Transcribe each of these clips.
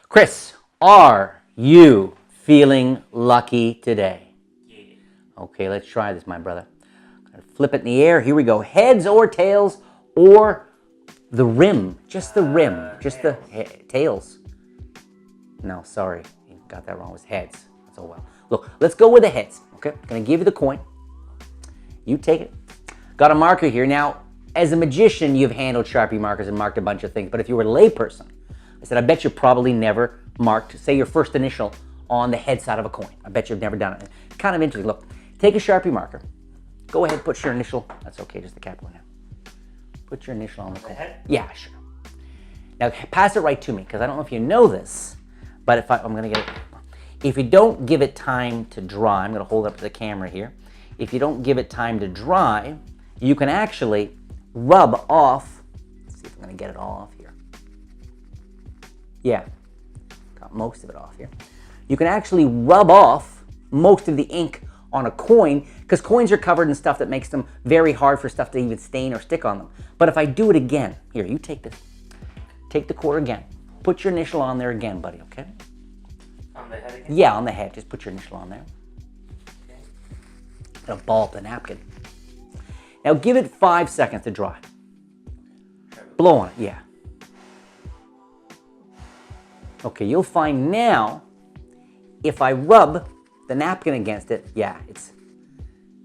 Chris, are you feeling lucky today? Yeah. Okay, let's try this, my brother. Flip it in the air. Here we go. Heads or tails or the rim. Just the rim. Just the tails. No, sorry. You got that wrong. It was heads. That's all well. Look, let's go with the heads. Okay, I'm going to give you the coin. You take it. Got a marker here. Now, as a magician, you've handled Sharpie markers and marked a bunch of things. But if you were a layperson, I said, I bet you probably never marked, say, your first initial on the head side of a coin. I bet you've never done it. It's kind of interesting. Look, take a Sharpie marker. Go ahead, put your initial. That's okay, just the cap one now. Put your initial on the coin. Yeah, sure. Now, pass it right to me, because I don't know if you know this, but if I'm going to get it. If you don't give it time to dry, I'm going to hold it up to the camera here. If you don't give it time to dry, you can actually rub off. Let's see if I'm going to get it all off here. Yeah, got most of it off here. You can actually rub off most of the ink on a coin, because coins are covered in stuff that makes them very hard for stuff to even stain or stick on them. But if I do it again, here, you take this. Take the quarter again. Put your initial on there again, buddy, okay? On the head again? Yeah, on the head. Just put your initial on there. Okay. Gonna ball up the napkin. Now give it 5 seconds to dry. Blow on it, yeah. Okay, you'll find now, if I rub the napkin against it, yeah, it's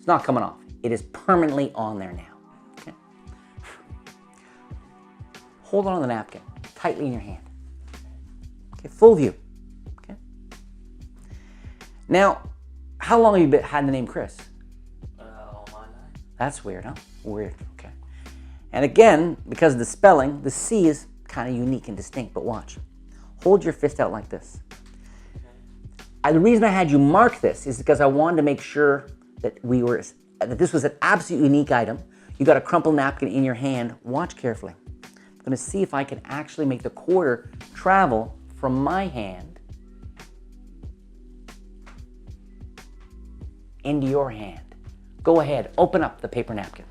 not coming off. It is permanently on there now. Okay. Hold on to the napkin tightly in your hand. Okay, full view. Okay. Now, how long have you had the name Chris? All my life. That's weird, huh? Weird. Okay. And again, because of the spelling, the C is kind of unique and distinct. But watch. Hold your fist out like this. The reason I had you mark this is because I wanted to make sure that that this was an absolutely unique item. You got a crumpled napkin in your hand. Watch carefully. I'm going to see if I can actually make the quarter travel from my hand into your hand. Go ahead, open up the paper napkin.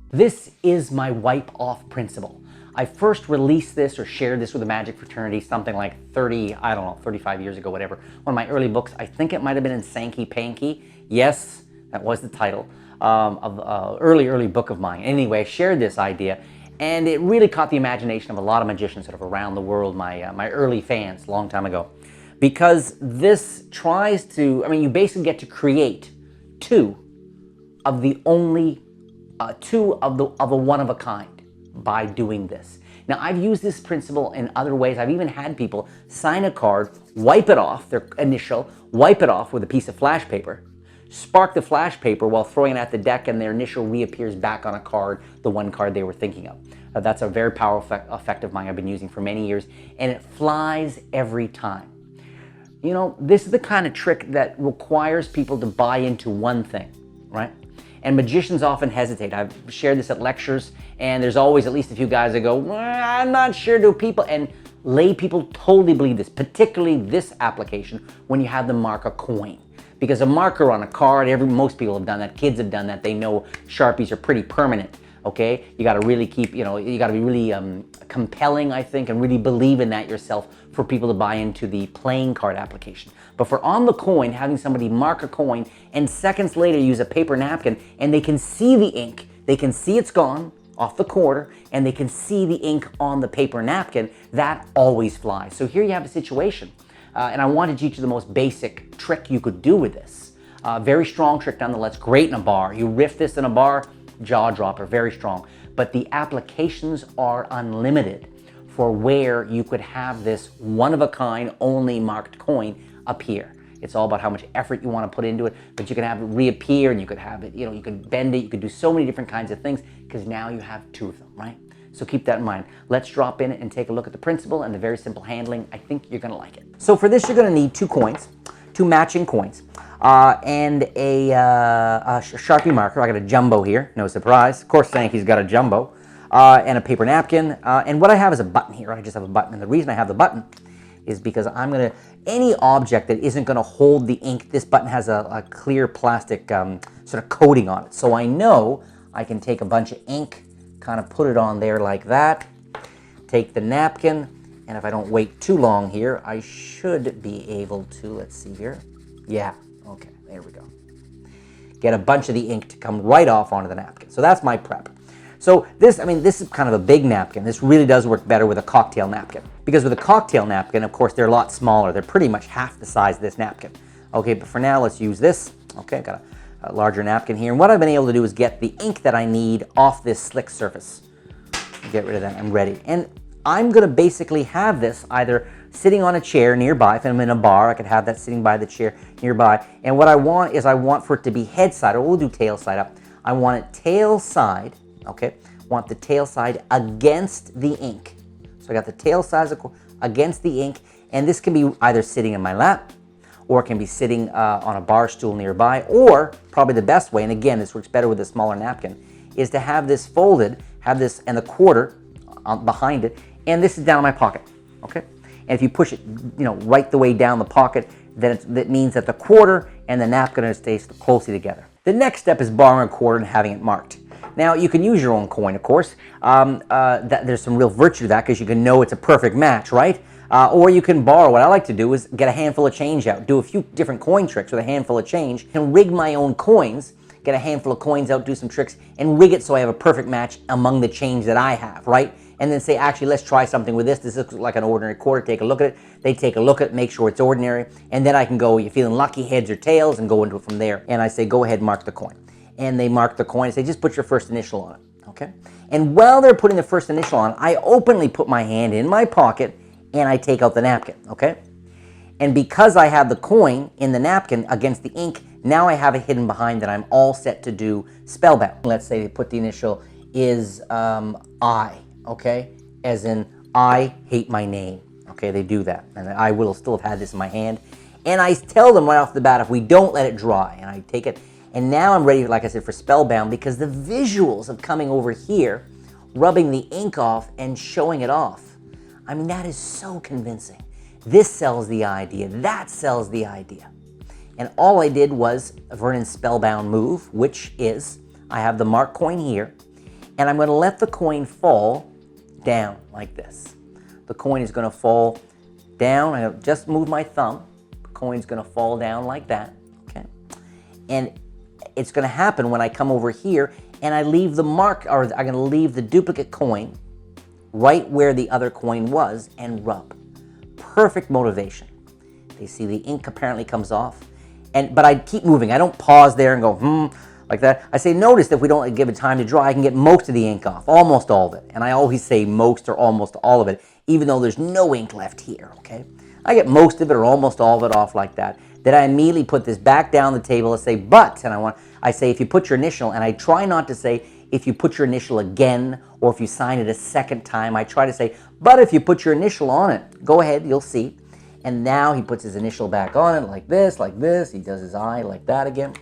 This is my wipe-off principle. I first released this or shared this with the Magic fraternity something like 35 years ago, whatever. One of my early books, I think it might have been in Sankey Panky. Yes, that was the title of an early book of mine. Anyway, I shared this idea, and it really caught the imagination of a lot of magicians sort of around the world, my early fans, a long time ago. Because this tries to, you basically get to create two of a one of a kind by doing this. Now, I've used this principle in other ways. I've even had people sign a card, wipe it off, their initial, wipe it off with a piece of flash paper, spark the flash paper while throwing it at the deck, and their initial reappears back on a card, the one card they were thinking of. That's a very powerful effect of mine I've been using for many years, and it flies every time. You know, this is the kind of trick that requires people to buy into one thing, right? And magicians often hesitate. I've shared this at lectures, and there's always at least a few guys that go, well, I'm not sure, do people? And lay people totally believe this, particularly this application when you have them mark a coin. Because a marker on a card, most people have done that, kids have done that, they know Sharpies are pretty permanent, okay? You gotta really keep, you gotta be really compelling, I think, and really believe in that yourself for people to buy into the playing card application. But for on the coin, having somebody mark a coin and seconds later use a paper napkin and they can see the ink, they can see it's gone off the quarter, and they can see the ink on the paper napkin, that always flies. So here you have a situation, and I wanted to teach you the most basic trick you could do with this. Very strong trick nonetheless, great in a bar. You riff this in a bar, jaw dropper, very strong. But the applications are unlimited for where you could have this one-of-a-kind, only marked coin appear. It's all about how much effort you want to put into it, but you can have it reappear, and you could have it, you could bend it, you could do so many different kinds of things, because now you have two of them, right? So keep that in mind. Let's drop in and take a look at the principle and the very simple handling. I think you're going to like it. So for this, you're going to need two coins, two matching coins, and a Sharpie marker. I got a jumbo here, no surprise. Of course, Sankey's got a jumbo, and a paper napkin. And what I have is a button here. I just have a button, and the reason I have the button is because I'm going to, any object that isn't going to hold the ink, this button has a clear plastic sort of coating on it. So I know I can take a bunch of ink, kind of put it on there like that, take the napkin, and if I don't wait too long here, I should be able to, let's see here. Yeah, okay, there we go. Get a bunch of the ink to come right off onto the napkin. So that's my prep. So this, I mean, this is kind of a big napkin. This really does work better with a cocktail napkin. Because with a cocktail napkin, of course, they're a lot smaller. They're pretty much half the size of this napkin. Okay, but for now, let's use this. Okay, got a larger napkin here. And what I've been able to do is get the ink that I need off this slick surface. Get rid of that, I'm ready. And I'm gonna basically have this either sitting on a chair nearby. If I'm in a bar, I could have that sitting by the chair nearby. And what I want is I want for it to be head side, or we'll do tail side up. I want it tail side, okay? Want the tail side against the ink. So I got the tail side against the ink, and this can be either sitting in my lap, or it can be sitting on a bar stool nearby, or probably the best way, and again, this works better with a smaller napkin, is to have this folded, have this and the quarter behind it, and this is down in my pocket, okay? And if you push it, you know, right the way down the pocket, then that means that the quarter and the napkin stay closely together. The next step is borrowing a quarter and having it marked. Now, you can use your own coin, of course. There's some real virtue to that because you can know it's a perfect match, right? Or you can borrow. What I like to do is get a handful of change out, do a few different coin tricks with a handful of change, and rig my own coins, get a handful of coins out, do some tricks, and rig it so I have a perfect match among the change that I have, right? And then say, actually, let's try something with this. This looks like an ordinary quarter. Take a look at it. They take a look at it, make sure it's ordinary. And then I can go, you're feeling lucky, heads or tails, and go into it from there. And I say, go ahead, mark the coin. And they mark the coin. I say, just put your first initial on it, okay? And while they're putting the first initial on, I openly put my hand in my pocket, and I take out the napkin, okay? And because I have the coin in the napkin against the ink, now I have it hidden behind that I'm all set to do spellbound. Let's say they put the initial is I. Okay, as in I hate my name. Okay, they do that, and I will still have had this in my hand. And I tell them right off the bat, if we don't let it dry, and I take it, and now I'm ready, like I said, for spellbound, because the visuals of coming over here, rubbing the ink off and showing it off, I mean, that is so convincing. This sells the idea, that sells the idea. And all I did was Vernon's spellbound move, which is, I have the marked coin here, and I'm going to let the coin fall down like this. The coin is going to fall down. I just move my thumb. The coin's going to fall down like that. Okay, and it's going to happen when I come over here and I leave the mark, or I'm going to leave the duplicate coin right where the other coin was and rub. Perfect motivation. They see the ink apparently comes off, but I keep moving. I don't pause there and go like that. I say, notice that if we don't give it time to dry, I can get most of the ink off, almost all of it. And I always say most or almost all of it, even though there's no ink left here, okay? I get most of it or almost all of it off like that. Then I immediately put this back down the table and say, but, and I say, if you put your initial, and I try not to say, if you put your initial again, or if you sign it a second time, I try to say, but if you put your initial on it, go ahead, you'll see. And now he puts his initial back on it like this, he does his eye like that again.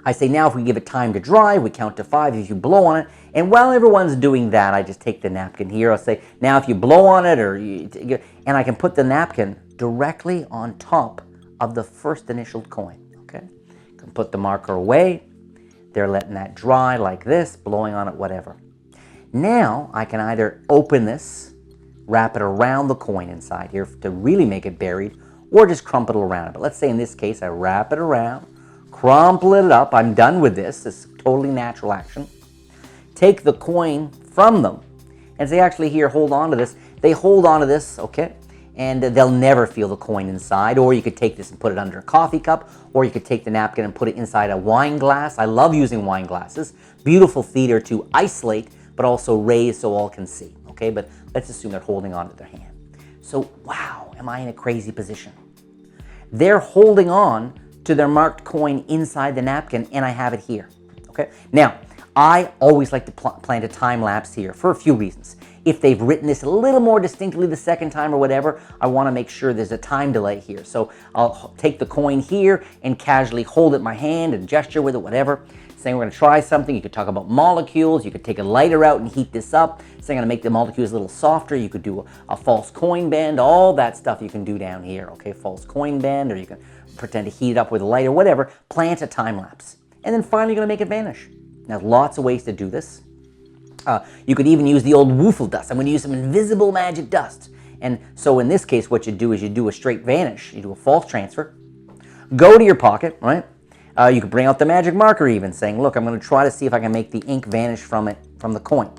I say, now if we give it time to dry, we count to 5 if you blow on it. And while everyone's doing that, I just take the napkin here. I'll say, now if you blow on it, and I can put the napkin directly on top of the first initial coin, okay? Can put the marker away. They're letting that dry like this, blowing on it, whatever. Now I can either open this, wrap it around the coin inside here to really make it buried, or just crumple it around it. But let's say in this case, I wrap it around, crumple it up. I'm done with this. This is totally natural action. Take the coin from them and say, actually here, hold on to this. They hold on to this, okay? And they'll never feel the coin inside. Or you could take this and put it under a coffee cup, or you could take the napkin and put it inside a wine glass. I love using wine glasses. Beautiful theater to isolate, but also raise so all can see, okay? But let's assume they're holding on to their hand. So, wow, am I in a crazy position? They're holding on to their marked coin inside the napkin, and I have it here, okay? Now, I always like to plant a time lapse here for a few reasons. If they've written this a little more distinctly the second time or whatever, I want to make sure there's a time delay here. So I'll take the coin here and casually hold it in my hand and gesture with it, whatever. Saying we're going to try something. You could talk about molecules. You could take a lighter out and heat this up. Saying I'm going to make the molecules a little softer. You could do a false coin bend. All that stuff you can do down here, okay? False coin bend, or you can pretend to heat it up with a lighter, whatever. Plant a time lapse. And then finally you're going to make it vanish. Now, lots of ways to do this. You could even use the old woofle dust. I'm going to use some invisible magic dust. And so in this case, what you do is you do a straight vanish. You do a false transfer. Go to your pocket, right? You could bring out the magic marker even, saying, look, I'm going to try to see if I can make the ink vanish from the coin.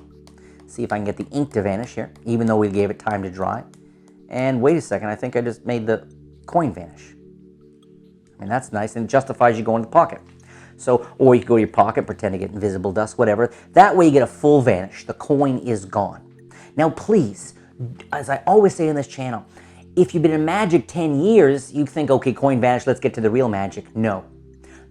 See if I can get the ink to vanish here, even though we gave it time to dry. And wait a second, I think I just made the coin vanish. I mean, that's nice, and it justifies you going to the pocket. So, or you can go to your pocket, pretend to get invisible dust, whatever. That way you get a full vanish. The coin is gone. Now, please, as I always say on this channel, if you've been in magic 10 years, you think, okay, coin vanish, let's get to the real magic. No.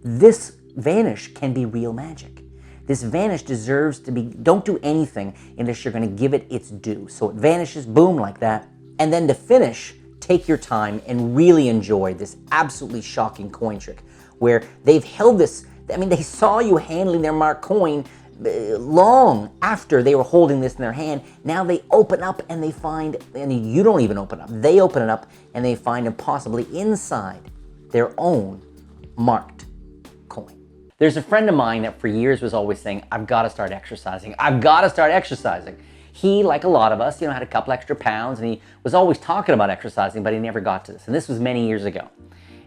This vanish can be real magic. This vanish deserves to be, don't do anything unless you're going to give it its due. So it vanishes, boom, like that. And then to finish, take your time and really enjoy this absolutely shocking coin trick where they've held this. I mean, they saw you handling their marked coin long after they were holding this in their hand. Now they open up and they find, and you don't even open up, they open it up and they find it possibly inside their own marked coin. There's a friend of mine that for years was always saying, I've got to start exercising. I've got to start exercising. He, like a lot of us, had a couple extra pounds and he was always talking about exercising, but he never got to this. And this was many years ago.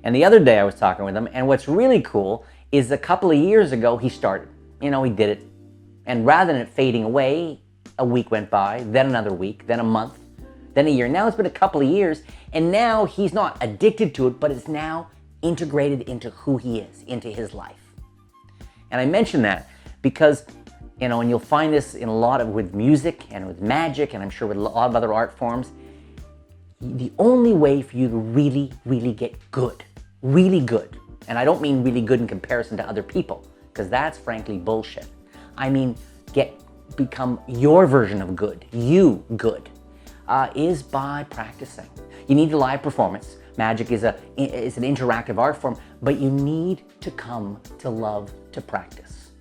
And the other day I was talking with him, and what's really cool is a couple of years ago he started. He did it. And rather than it fading away, a week went by, then another week, then a month, then a year. Now it's been a couple of years, and now he's not addicted to it, but it's now integrated into who he is, into his life. And I mention that because, and you'll find this in a lot of, with music and with magic, and I'm sure with a lot of other art forms, the only way for you to really, really get good, really good, and I don't mean really good in comparison to other people, because that's frankly bullshit. I mean, become your version of good, you good, is by practicing. You need a live performance. Magic is an interactive art form, but you need to come to love to practice.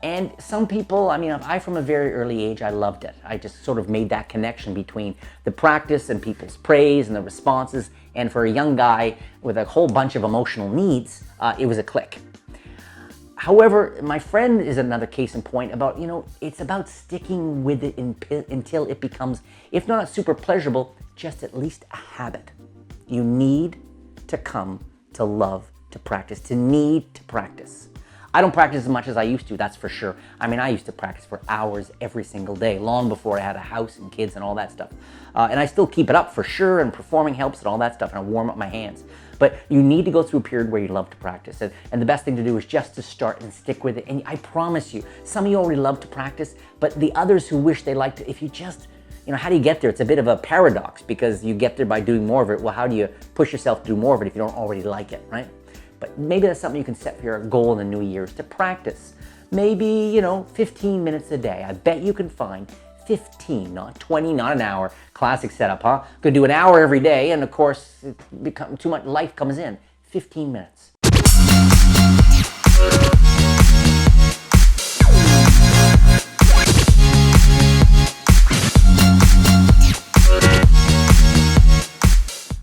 And some people, I from a very early age, I loved it. I just sort of made that connection between the practice and people's praise and the responses. And for a young guy with a whole bunch of emotional needs, it was a click. However, my friend is another case in point about, it's about sticking with it until it becomes, if not super pleasurable, just at least a habit. You need to come to love to practice, to need to practice. I don't practice as much as I used to, that's for sure. I used to practice for hours every single day, long before I had a house and kids and all that stuff. And I still keep it up for sure, and performing helps and all that stuff, and I warm up my hands. But you need to go through a period where you love to practice. And the best thing to do is just to start and stick with it. And I promise you, some of you already love to practice, but the others who wish they liked to, if you just, how do you get there? It's a bit of a paradox because you get there by doing more of it. Well, how do you push yourself to do more of it if you don't already like it, right? But maybe that's something you can set for your goal in the new year is to practice. Maybe, 15 minutes a day. I bet you can find 15, not 20, not an hour. Classic setup, huh? Could do an hour every day, and of course, too much life comes in. 15 minutes.